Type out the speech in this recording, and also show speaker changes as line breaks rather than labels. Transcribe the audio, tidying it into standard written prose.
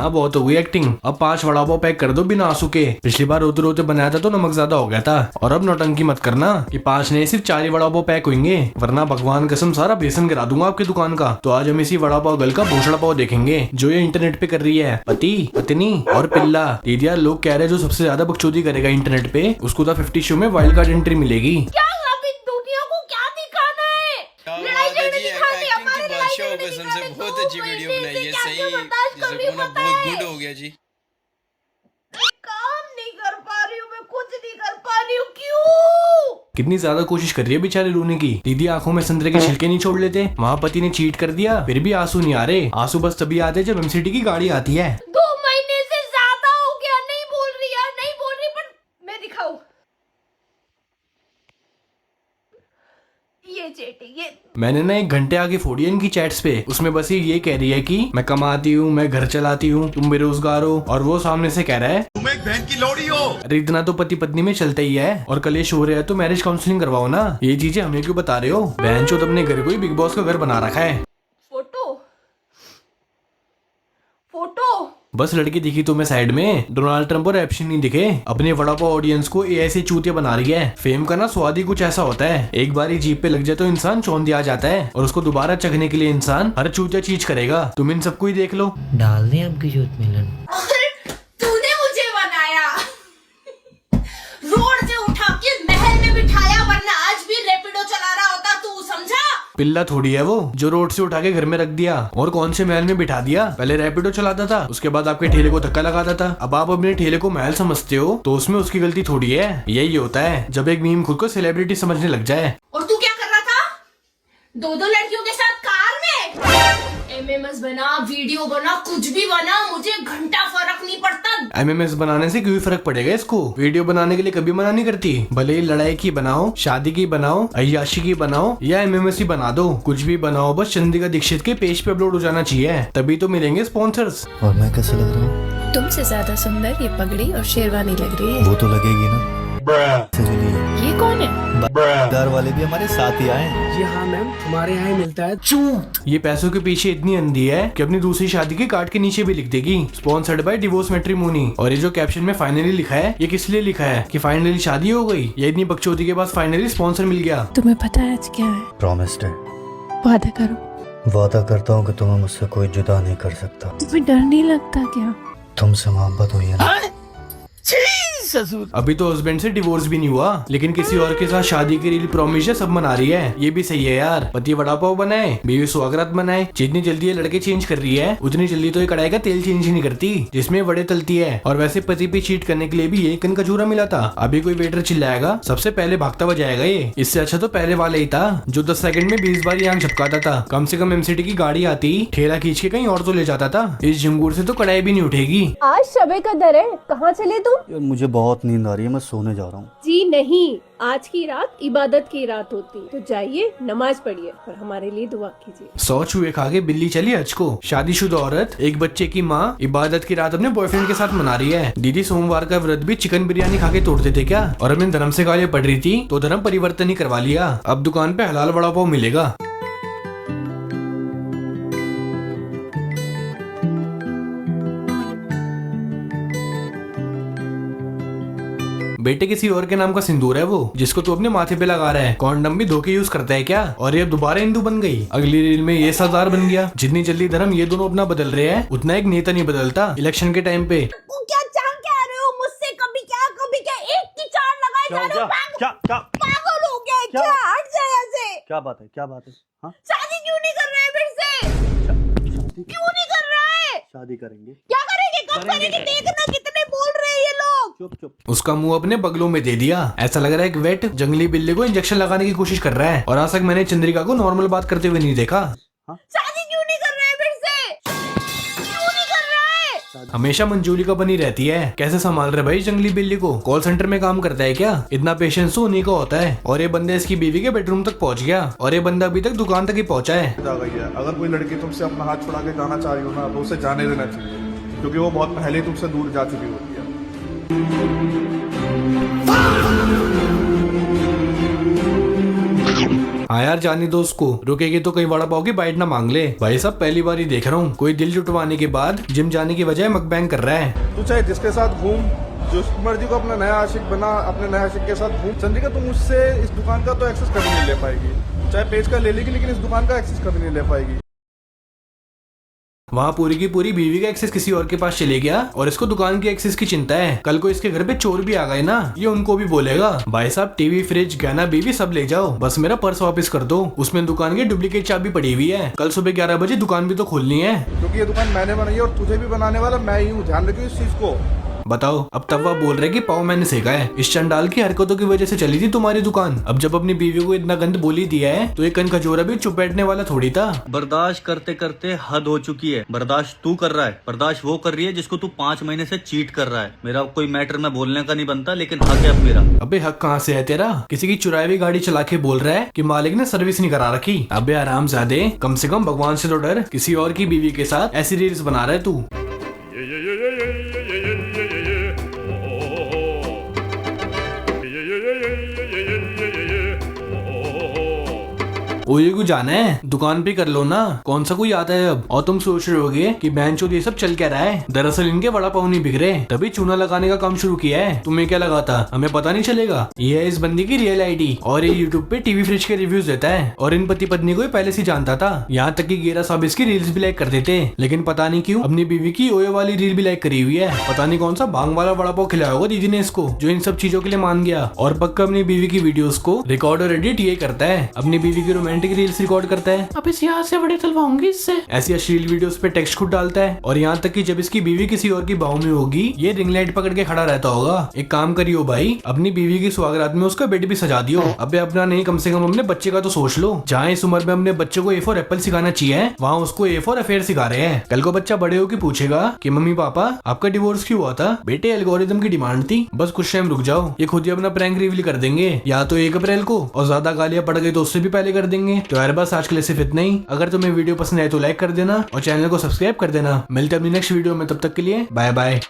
हाँ बहुत हो गई एक्टिंग, अब 5 वड़ा पाव पैक कर दो बिना आंसू के। पिछली बार रोते रोते बनाया था तो नमक ज्यादा हो गया था। और अब नौटंकी मत करना कि 5 नहीं सिर्फ 4 ही वड़ा पाव पैक होंगे, वरना भगवान कसम सारा बेसन गिरा दूंगा आपकी दुकान का। तो आज हम इसी वड़ा पाव गल का भूषण पाव देखेंगे जो ये इंटरनेट पे कर रही है। पति पत्नी और पिल्ला। दीदी यार लोग कह रहे हैं जो सबसे ज्यादा बकचोदी करेगा इंटरनेट पे उसको द 50 शो में वाइल्ड कार्ड एंट्री मिलेगी।
बहुत अच्छी वीडियो बनाई है, सही बहुत गुड हो गया जी।
काम नहीं कर पा रही हूँ, मैं कुछ नहीं कर पा रही हूँ, क्यों?
कितनी ज्यादा कोशिश कर रही है बेचारे रोने की। दीदी आंखों में संतरे के छिलके नहीं छोड़ लेते, वहाँ पति ने चीट कर दिया फिर भी आंसू नहीं आ रहे। आंसू बस तभी आते जब एमसीडी की गाड़ी आती है।
2 महीने से ज्यादा हो गया, नहीं बोल रही यार, नहीं बोल रही, पर मैं दिखाऊं ये चेटिंग ये।
मैंने ना 1 घंटे आगे फोड़ी है इनकी चैट्स पे, उसमें बस ये कह रही है कि मैं कमाती हूँ, मैं घर चलाती हूँ, तुम बेरोजगार हो, और वो सामने से कह रहा है
तुम एक बहन की लोड़ी हो।
अरे इतना तो पति पत्नी में चलता ही है। और कलेश हो रहा है तो मैरिज काउंसलिंग करवाओ ना, ये चीजें हमें क्यों बता रहे हो? बहन चोद अपने घर को ही बिग बॉस का घर बना रखा है।
फोटो
बस लड़की दिखी तुम्हें साइड में, डोनाल्ड ट्रंप और एप्स्टीन नहीं दिखे। अपने वड़ा पाव ऑडियंस को एआई से चूतिया बना रही है। फेम का ना स्वाद ही कुछ ऐसा होता है, एक बार ही जीप पे लग जाए तो इंसान चौंधिया जाता है, और उसको दोबारा चखने के लिए इंसान हर चूतिया चीज करेगा। तुम इन सबको ही देख लो।
डाल दें आपकी जोत मिलन।
तूने मुझे बनाया, रोड से उठा के महल में बिठाया, वरना आज भी रैपिडो चला रहा होता, तू समझा?
पिल्ला थोड़ी है वो जो रोड से उठा के घर में रख दिया और कौन से महल में बिठा दिया। पहले रैपिडो चलाता था, उसके बाद आपके ठेले को धक्का लगाता था। अब आप अपने ठेले को महल समझते हो तो उसमें उसकी गलती थोड़ी है। यही होता है जब एक मीम खुद को सेलिब्रिटी समझने लग जाए।
और तू क्या कर रहा था? 2 लड़कियों के साथ कार में? एमएमएस बना, वीडियो बना, कुछ भी बना, मुझे घंटा फर्क नहीं पड़ता।
एमएमएस बनाने से क्यों फर्क पड़ेगा इसको? वीडियो बनाने के लिए कभी मना नहीं करती, भले ही लड़ाई की बनाओ, शादी की बनाओ, अय्याशी की बनाओ या एमएमएस ही बना दो, कुछ भी बनाओ, बस चंद्रिका दीक्षित के पेज पे अपलोड हो जाना चाहिए, तभी तो मिलेंगे स्पॉन्सर्स।
और मैं कैसे लग रहा हूँ?
तुमसे ज्यादा सुंदर ये पगड़ी और शेरवानी लग रही है।
वो तो लगेगी ना।
ये कौन है?
दार वाले भी हमारे साथ ही आए।
जी हाँ मैम, हमारे यहाँ मिलता है चूत।
ये पैसों के पीछे इतनी अंधी है कि अपनी दूसरी शादी के कार्ड के नीचे भी लिख देगी स्पॉन्सर्ड बाय डिवोर्स मैट्रिमोनी। और ये जो कैप्शन में फाइनली लिखा है, ये किस लिए लिखा है? कि फाइनली शादी हो गई या इतनी बकचोदी के बाद फाइनली स्पॉन्सर मिल गया?
तुम्हें पता है आज क्या है?
प्रॉमिस्ड है।
वादा करो।
वादा करता हूँ कि तुम्हें मुझसे कोई जुदा नहीं कर सकता।
तुम्हें डर नहीं लगता क्या?
तुमसे मोहब्बत हुई है ना?
अभी तो हस्बैंड से डिवोर्स भी नहीं हुआ, लेकिन किसी और के साथ शादी के लिए प्रॉमिस सब मना रही है। ये भी सही है यार, पति वड़ा पाव बनाए, बीवी सुहागरात बनाए। जितनी जल्दी ये लड़के चेंज कर रही है उतनी जल्दी तो ये कढ़ाई का तेल चेंज ही नहीं करती जिसमें वड़े तलती है। और वैसे पति पे चीट करने के लिए भी ये कन का झूरा मिला था। अभी कोई वेटर चिल्लाएगा सबसे पहले भागता हुआ जाएगा ये। इससे अच्छा तो पहले वाला ही था जो 10 सेकंड में 20 बार आंख झपकाता था। कम से कम एमसीडी की गाड़ी आती ठेला खींच के कहीं और तो ले जाता था। इस झंगूर से तो कढ़ाई भी नहीं उठेगी।
आज शबे कदर है, कहाँ चले तुम?
यार मुझे बहुत नींद आ रही है, मैं सोने जा रहा हूँ।
जी नहीं, आज की रात इबादत की रात होती, तो जाइए नमाज पढ़िए और हमारे लिए दुआ कीजिए।
100 चूहे खा के बिल्ली चली हज को। शादीशुदा औरत, एक बच्चे की माँ, इबादत की रात अपने बॉयफ्रेंड के साथ मना रही है। दीदी सोमवार का व्रत भी चिकन बिरयानी खा के तोड़ते थे क्या? और अपने धर्म से गालियां पढ़ रही थी तो धर्म परिवर्तन ही करवा लिया। अब दुकान पे हलाल वड़ा पाव मिलेगा। बेटे किसी और के नाम का सिंदूर है वो जिसको तू अपने माथे पे लगा रहा है। कॉन्डम भी धोखे यूज करता है क्या? और ये अब दोबारा हिंदू बन गई, अगली रील में ये सरदार बन गया। जितनी जल्दी धर्म ये दोनों अपना बदल रहे हैं उतना एक नेता नहीं बदलता इलेक्शन के टाइम पे।
क्या चाह क्या रहे हो मुझसे? कभी क्या एक की 4 लगाए जा रहे हो। पागल हो गया क्या? हट जा यहाँ से।
क्या बात है? क्या बात है? हाँ?
शादी क्यों नहीं कर रहे फिर से? क्यों नहीं कर रहा है?
शादी करेंगे।
क्या करेंगे? कब करेंगे? देखना कितने बोल रहे हैं ये लोग।
चुप।
उसका मुंह अपने बगलों में दे दिया। ऐसा लग रहा है एक वेट जंगली बिल्ली को इंजेक्शन लगाने की कोशिश कर रहा है। और आज तक मैंने चंद्रिका को नॉर्मल बात करते हुए नहीं देखा।
शादी क्यों नहीं कर रहे हैं फिर से? क्यों नहीं कर रहा है?
हमेशा मंजूरी का बनी रहती है। कैसे संभाल रहे भाई जंगली बिल्ली को? कॉल सेंटर में काम करता है क्या? इतना पेशेंस तो उन्हीं को होता है। और ये बंदा इसकी बीवी के बेडरूम तक पहुंच गया और ये बंदा अभी तक दुकान तक ही पहुंचा है।
अगर कोई लड़की तुमसे अपना हाथ छुड़ा के जाना चाह रही हो ना तो उसे जाने देना चाहिए, क्योंकि वो बहुत पहले ही तुमसे दूर जा चुकी होती है।
हाँ यार जाने दो उसको, रुकेगी तो कहीं वड़ा पाव की बाइट ना मांग ले। भाई साहब पहली बार ही देख रहा हूँ कोई दिल जुटवाने के बाद जिम जाने की बजाय मकबैंग कर रहा है।
तू चाहे जिसके साथ घूम, जिस मर्जी को अपना नया आशिक बना, अपने नए आशिक के साथ घूम, चंद्रिका तुम उससे इस दुकान का तो एक्सेस कभी नहीं ले पाएगी। चाहे पेज का ले लेगी लेकिन इस दुकान का एक्सेस कभी नहीं ले पाएगी।
वहाँ पूरी की पूरी बीवी का एक्सेस किसी और के पास चले गया और इसको दुकान की एक्सेस की चिंता है। कल को इसके घर पे चोर भी आ गए ना, ये उनको भी बोलेगा भाई साहब टीवी फ्रिज गहना बीवी सब ले जाओ, बस मेरा पर्स वापस कर दो, उसमें दुकान की डुप्लीकेट चाबी पड़ी हुई है। कल सुबह 11 बजे दुकान भी तो खोलनी है।
क्योंकि ये दुकान मैंने बनाई है और तुझे भी बनाने वाला मैं ही हूँ, ध्यान रखियो इस चीज को।
बताओ अब तब वह बोल रहे कि पाव मैंने सेका है, इस चंडाल की हरकतों की वजह से चली थी तुम्हारी दुकान। अब जब अपनी बीवी को इतना गंद बोली दिया है तो एक कन खजूरा भी चुप बैठने वाला थोड़ी था।
बर्दाश्त करते करते हद हो चुकी है। बर्दाश्त तू कर रहा है, बर्दाश्त वो कर रही है जिसको तू 5 महीने से चीट कर रहा है। मेरा कोई मैटर में बोलने का नहीं बनता, लेकिन हक है अब मेरा।
अबे हक कहाँ से है तेरा? किसी की चुराई हुई गाड़ी चला के बोल रहा है कि मालिक ने सर्विस नहीं करा रखी। अबे आरामजादे, कम से कम भगवान से तो डर, किसी और की बीवी के साथ ऐसी रील्स बना रहा है तू। ओ ये कुछ जाना है दुकान पे कर लो ना, कौन सा कोई आता है अब। और तुम सोच रहे होगे कि बहनचोद ये सब चल क्या रहा है, दरअसल इनके वड़ा पाव नहीं बिक रहे, तभी चूना लगाने का काम शुरू किया है। तुम्हें क्या लगा था हमें पता नहीं चलेगा? ये है इस बंदी की रियल आईडी और ये यूट्यूब पे टीवी फ्रिज के रिव्यूज देता है और इन पति पत्नी को ही पहले से जानता था। यहाँ तक कि गेरा साहब इसकी रील्स भी लाइक करते थे, लेकिन पता नहीं क्यों अपनी बीवी की ओयो वाली रील भी लाइक करी हुई है। पता नहीं कौन सा भांग वाला वड़ा पाव खिलाया होगा दीदी ने इसको, जो इन सब चीजों के लिए मान गया। और पक्का अपनी बीवी की वीडियोस को रिकॉर्ड और एडिट ये करता है, अपनी बीवी की रोमांटिक रील्स रिकॉर्ड करता है। अब इस यहाँ से बड़े तलवाऊंगी इससे। ऐसी अश्लील वीडियोस पे टेक्स्ट खुद डालता है और यहाँ तक कि जब इसकी बीवी किसी और की बाहों में होगी ये रिंग लाइट पकड़ के खड़ा रहता होगा। एक काम करियो भाई, अपनी बीवी की सुहागरात में उसका बेड भी सजा दियो। अबे अपना नहीं, कम से कम अपने बच्चे का तो सोच लो। जहाँ इस उम्र में अपने बच्चे को ए फॉर एप्पल सिखाना चाहिए, वहाँ उसको ए फॉर अफेयर सिखा रहे हैं। कल को बच्चा बड़े होकर पूछेगा कि मम्मी पापा आपका डिवोर्स क्यों हुआ था? बेटे एल्गोरिदम की डिमांड थी। बस कुछ टाइम रुक जाओ, ये खुद ही अपना प्रैंक रिवील कर देंगे, या तो 1 अप्रैल को, और ज्यादा गालियां पड़ गई तो उससे भी पहले कर देंगे। तो यार बस आज के लिए सिर्फ इतना ही। अगर तुम्हें वीडियो पसंद आए तो लाइक कर देना और चैनल को सब्सक्राइब कर देना। मिलते हैं अपनी नेक्स्ट वीडियो में, तब तक के लिए बाय बाय।